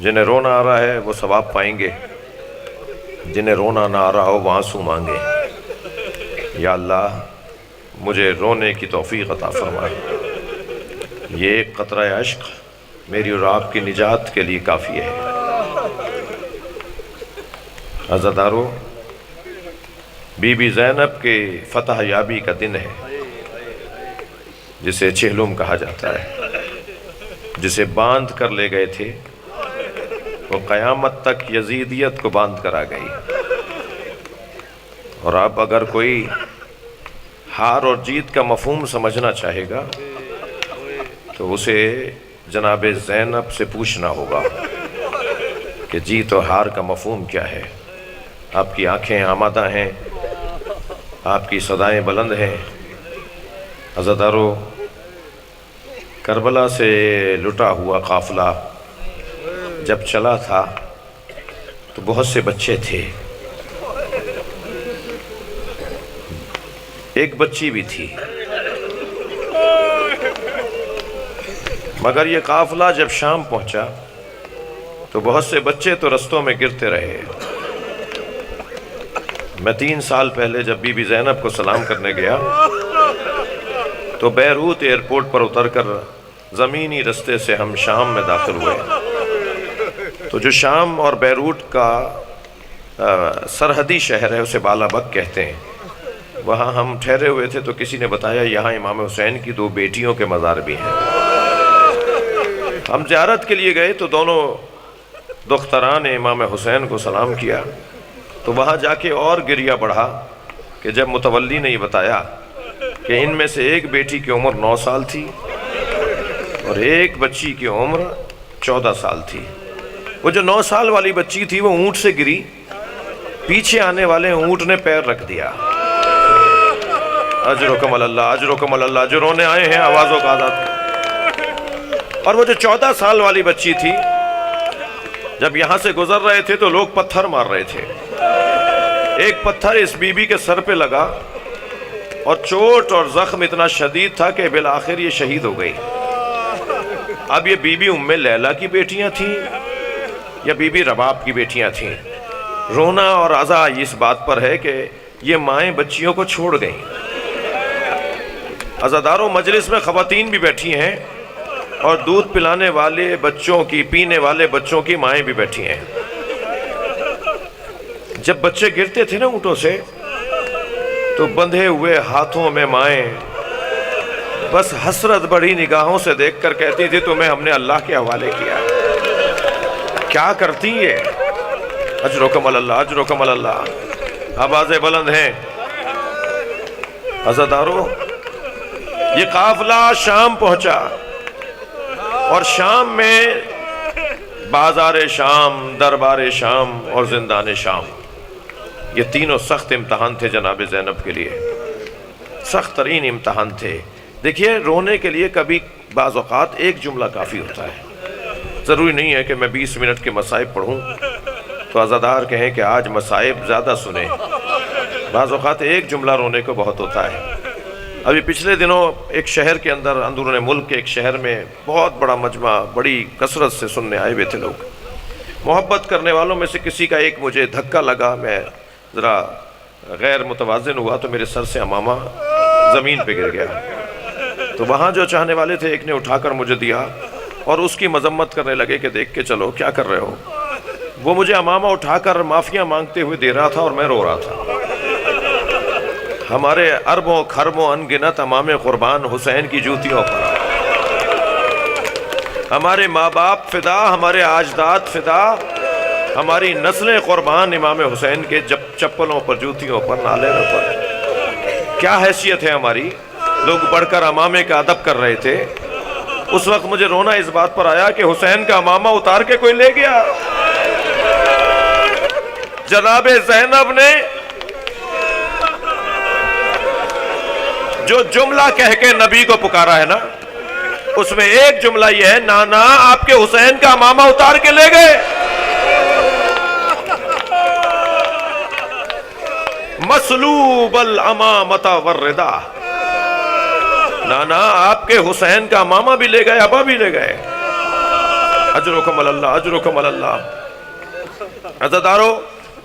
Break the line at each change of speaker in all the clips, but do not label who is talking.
جنہیں رونا آ رہا ہے وہ ثواب پائیں گے، جنہیں رونا نہ آ رہا ہو وہ آنسو مانگے۔ یا اللہ مجھے رونے کی توفیق عطا فرما، یہ ایک قطرہ عشق میری اور آپ کی نجات کے لیے کافی ہے۔ عزادارو، بی بی زینب کے فتح یابی کا دن ہے، جسے چہلم کہا جاتا ہے، جسے باندھ کر لے گئے تھے، وہ قیامت تک یزیدیت کو باندھ کر آ گئی۔ اور اب اگر کوئی ہار اور جیت کا مفہوم سمجھنا چاہے گا تو اسے جناب زینب سے پوچھنا ہوگا کہ جیت و ہار کا مفہوم کیا ہے۔ آپ کی آنکھیں آمادہ ہیں، آپ کی صدائیں بلند ہیں۔ عزادارو، کربلا سے لٹا ہوا قافلہ جب چلا تھا تو بہت سے بچے تھے، ایک بچی بھی تھی، مگر یہ قافلہ جب شام پہنچا تو بہت سے بچے تو رستوں میں گرتے رہے۔ میں 3 سال پہلے جب بی بی زینب کو سلام کرنے گیا تو بیروت ایئرپورٹ پر اتر کر زمینی رستے سے ہم شام میں داخل ہوئے۔ تو جو شام اور بیروت کا سرحدی شہر ہے اسے بالا بک کہتے ہیں، وہاں ہم ٹھہرے ہوئے تھے تو کسی نے بتایا یہاں امام حسین کی 2 بیٹیوں کے مزار بھی ہیں۔ ہم زیارت کے لیے گئے تو دونوں دختران امام حسین کو سلام کیا تو وہاں جا کے اور گریہ بڑھا کہ جب متولی نے یہ بتایا کہ ان میں سے ایک بیٹی کی عمر 9 سال تھی اور ایک بچی کی عمر 14 سال تھی۔ وہ جو 9 سال والی بچی تھی وہ اونٹ سے گری، پیچھے آنے والے اونٹ نے پیر رکھ دیا۔ اجرکم اللہ، اجرکم اللہ، جو رونے آئے ہیں آوازوں کا آزاد۔ اور وہ جو 14 سال والی بچی تھی، جب یہاں سے گزر رہے تھے تو لوگ پتھر مار رہے تھے، ایک پتھر اس بی بی کے سر پہ لگا اور چوٹ اور زخم اتنا شدید تھا کہ بالآخر یہ شہید ہو گئی۔ اب یہ بی بی ام لیلہ کی بیٹیاں تھیں یا بی بی رباب کی بیٹیاں تھیں؟ رونا اور عزا اس بات پر ہے کہ یہ مائیں بچیوں کو چھوڑ گئیں۔ عزاداروں، مجلس میں خواتین بھی بیٹھی ہیں اور دودھ پلانے والے بچوں کی، پینے والے بچوں کی مائیں بھی بیٹھی ہیں۔ جب بچے گرتے تھے نا اونٹوں سے تو بندھے ہوئے ہاتھوں میں مائیں بس حسرت بڑی نگاہوں سے دیکھ کر کہتی تھی تمہیں ہم نے اللہ کے حوالے کیا۔ کیا کرتی یہ؟ اجرکم اللہ، اجرکم اللہ، آوازیں بلند ہیں۔ عزادارو، یہ قافلہ شام پہنچا اور شام میں بازار شام، دربار شام اور زندان شام، یہ تینوں سخت امتحان تھے جناب زینب کے لیے، سخت ترین امتحان تھے۔ دیکھیے، رونے کے لیے کبھی بعض اوقات ایک جملہ کافی ہوتا ہے، ضروری نہیں ہے کہ میں 20 منٹ کے مصائب پڑھوں تو عزادار کہیں کہ آج مصائب زیادہ سنیں۔ بعض اوقات ایک جملہ رونے کو بہت ہوتا ہے۔ ابھی پچھلے دنوں ایک شہر کے اندر، اندرون ملک کے ایک شہر میں بہت بڑا مجمع بڑی کثرت سے سننے آئے ہوئے تھے لوگ۔ محبت کرنے والوں میں سے کسی کا ایک مجھے دھکا لگا، میں ذرا غیر متوازن ہوا تو میرے سر سے عمامہ زمین پہ گر گیا۔ تو وہاں جو چاہنے والے تھے ایک نے اٹھا کر مجھے دیا اور اس کی مذمت کرنے لگے کہ دیکھ کے چلو کیا کر رہے ہو۔ وہ مجھے عمامہ اٹھا کر معافیاں مانگتے ہوئے دے رہا تھا اور میں رو رہا تھا۔ ہمارے اربوں کھربوں انگنت امام قربان حسین کی جوتیوں پر، ہمارے ماں باپ فدا، ہمارے اجداد فدا، ہماری نسلیں قربان امام حسین کے چپلوں پر، جوتیوں پر، نالوں پر۔ کیا حیثیت ہے ہماری؟ لوگ بڑھ کر امامے کا ادب کر رہے تھے۔ اس وقت مجھے رونا اس بات پر آیا کہ حسین کا امامہ اتار کے کوئی لے گیا۔ جناب زینب نے جو جملہ کہہ کے نبی کو پکارا ہے نا، اس میں ایک جملہ یہ ہے، نانا آپ کے حسین کا امامہ اتار کے لے گئے۔ مسلوب الامامۃ والردا، نانا آپ کے حسین کا امامہ بھی لے گئے، ابا بھی لے گئے۔ اجرکم اللہ اجرکم اللہ. عزیزدارو،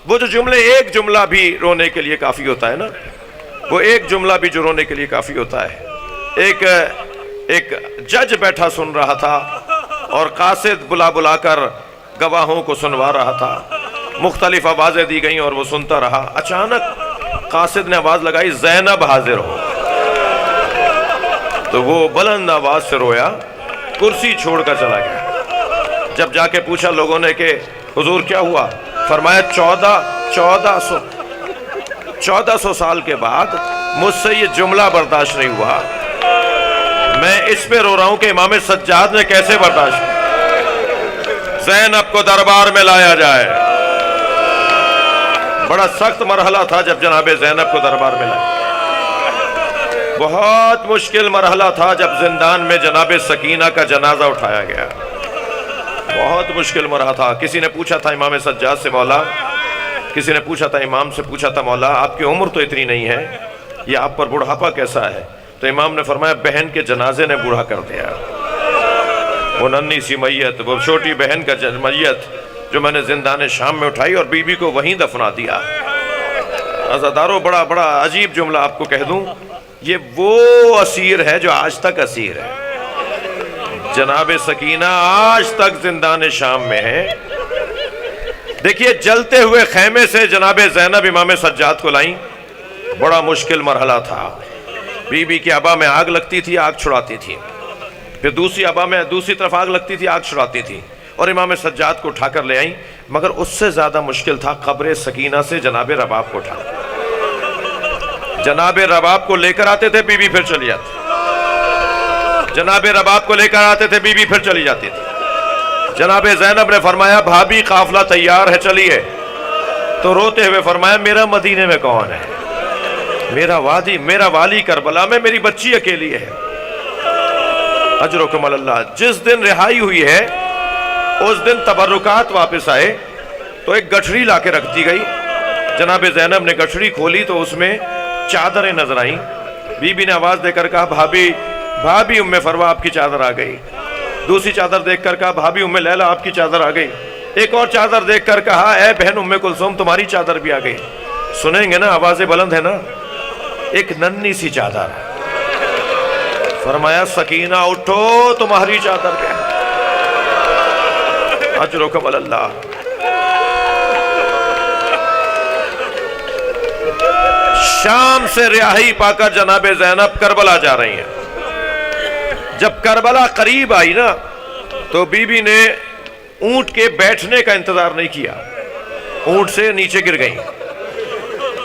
وہ جو جملے، ایک جملہ بھی رونے کے لیے کافی ہوتا ہے نا، وہ ایک جملہ بھی جو رونے کے لیے کافی ہوتا ہے. ایک جج بیٹھا سن رہا تھا اور قاصد بلا کر گواہوں کو سنوا رہا تھا. مختلف آوازیں دی گئیں اور وہ سنتا رہا. اچانک قاصد نے آواز لگائی، زینب حاضر ہو. تو وہ بلند آواز سے رویا، کرسی چھوڑ کر چلا گیا. جب جا کے پوچھا لوگوں نے کہ حضور کیا ہوا، فرمایا 1400 سال کے بعد مجھ سے یہ جملہ برداشت نہیں ہوا. میں اس پہ رو رہا ہوں کہ امام سجاد نے کیسے برداشت کیا. زینب کو دربار میں لایا جائے. بڑا سخت مرحلہ تھا جب جناب زینب کو دربار میں لایا. بہت مشکل مرحلہ تھا جب زندان میں جناب سکینہ کا جنازہ اٹھایا گیا. بہت مشکل مرحلہ تھا. کسی نے پوچھا تھا امام سجاد سے، مولا، کسی نے پوچھا تھا امام سے، پوچھا تھا مولا آپ کی عمر تو اتنی نہیں ہے، یہ آپ پر بڑھاپا کیسا ہے؟ تو امام نے فرمایا بہن کے جنازے نے بوڑھا کر دیا. وہ ننھی سی میت، وہ چھوٹی بہن کا میت جو میں نے زندان شام میں اٹھائی اور بی بی کو وہیں دفنا دیا. عزیزدارو، بڑا عجیب جملہ آپ کو کہہ دوں، یہ وہ اسیر ہے جو آج تک اسیر ہے. جناب سکینہ آج تک زندان شام میں ہے. دیکھیے، جلتے ہوئے خیمے سے جناب زینب امام سجاد کو لائیں. بڑا مشکل مرحلہ تھا. بی بی کی ابا میں آگ لگتی تھی، آگ چھڑاتی تھی. پھر دوسری ابا میں دوسری طرف آگ لگتی تھی، آگ چھڑاتی تھی. اور امام سجاد کو اٹھا کر لے آئیں. مگر اس سے زیادہ مشکل تھا قبر سکینہ سے جناب رباب کو اٹھانا. جناب رباب کو لے کر آتے تھے، بی بی پھر چلی جاتی. جناب رباب کو لے کر آتے تھے، بی بی پھر چلی جاتی تھی. جناب زینب نے فرمایا بھابی قافلہ تیار ہے، چلیے. تو روتے ہوئے فرمایا میرا مدینے میں کون ہے؟ میرا والی کربلا میں میری بچی اکیلی ہے. اجرکم اللہ. جس دن رہائی ہوئی ہے اس دن تبرکات واپس آئے تو ایک گٹھڑی لا کے رکھ دی گئی. جناب زینب نے گٹھڑی کھولی تو اس میں چادریں نظر آئیں. بی بی نے آواز دے کر کہا بھابی ام فروا آپ کی چادر آ گئی. دوسری چادر دیکھ کر کہا بھابی ام لیلا آپ کی چادر آ گئی. ایک اور چادر دیکھ کر کہا اے بہن ام کلثوم تمہاری چادر بھی آ گئی. سنیں گے نا، آوازیں بلند ہے نا. ایک ننھی سی چادر. فرمایا سکینہ اٹھو، تمہاری چادر پہ. اجرکم اللہ. شام سے رہائی پا کر جناب زینب کربلا جا رہی ہیں. جب کربلا قریب آئی نا تو بی بی نے اونٹ کے بیٹھنے کا انتظار نہیں کیا، اونٹ سے نیچے گر گئیں.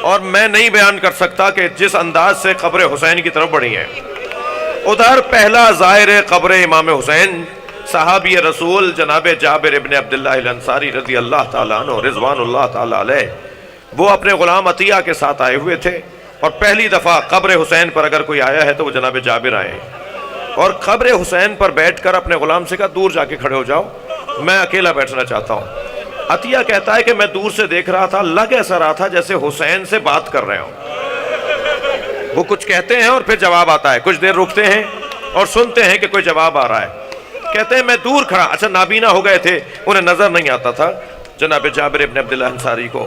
اور میں نہیں بیان کر سکتا کہ جس انداز سے قبر حسین کی طرف بڑھی ہیں. ادھر پہلا زائر قبر امام حسین صحابی رسول جناب جابر ابن عبداللہ الانصاری رضی اللہ تعالیٰ عنہ رضوان اللہ تعالیٰ علیہ، وہ اپنے غلام عطیہ کے ساتھ آئے ہوئے تھے. اور پہلی دفعہ قبر حسین پر اگر کوئی آیا ہے تو وہ جناب جابر آئے ہیں. اور قبر حسین پر بیٹھ کر اپنے غلام سے کہا دور جا کے کھڑے ہو جاؤ، میں اکیلا بیٹھنا چاہتا ہوں. عطیہ کہتا ہے کہ میں دور سے دیکھ رہا تھا، لگ ایسا رہا تھا جیسے حسین سے بات کر رہے ہوں. وہ کچھ کہتے ہیں اور پھر جواب آتا ہے. کچھ دیر رکتے ہیں اور سنتے ہیں کہ کوئی جواب آ رہا ہے. کہتے ہیں میں دور کھڑا. اچھا نابینا ہو گئے تھے، انہیں نظر نہیں آتا تھا جناب جابر ابن عبداللہ انصاری کو.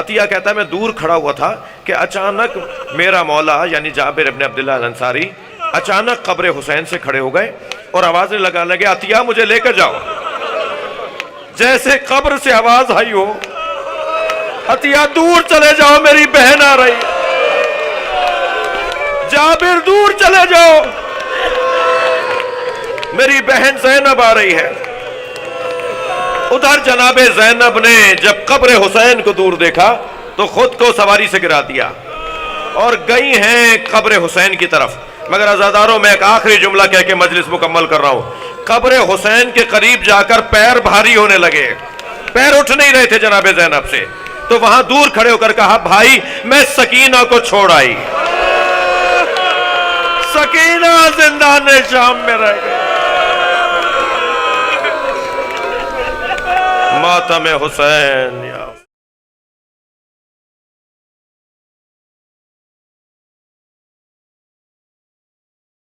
عطیہ کہتا ہے میں دور کھڑا ہوا تھا کہ اچانک میرا مولا یعنی جابر ابن عبداللہ الانصاری اچانک قبر حسین سے کھڑے ہو گئے اور آوازیں لگانے لگے عطیہ مجھے لے کر جاؤ. جیسے قبر سے آواز آئی ہو عطیہ دور چلے جاؤ میری بہن آ رہی. جابر دور چلے جاؤ میری بہن زینب آ رہی ہے. ادھر جناب زینب نے جب قبر حسین کو دور دیکھا تو خود کو سواری سے گرا دیا اور گئی ہیں قبر حسین کی طرف. مگر عزاداروں میں ایک آخری جملہ کہہ کے مجلس مکمل کر رہا ہوں. قبر حسین کے قریب جا کر پیر بھاری ہونے لگے، پیر اٹھ نہیں رہے تھے جناب زینب سے. تو وہاں دور کھڑے ہو کر کہا بھائی میں سکینہ کو چھوڑ آئی. سکینہ زندان شام میں رہ گئی. ماتم حسین یا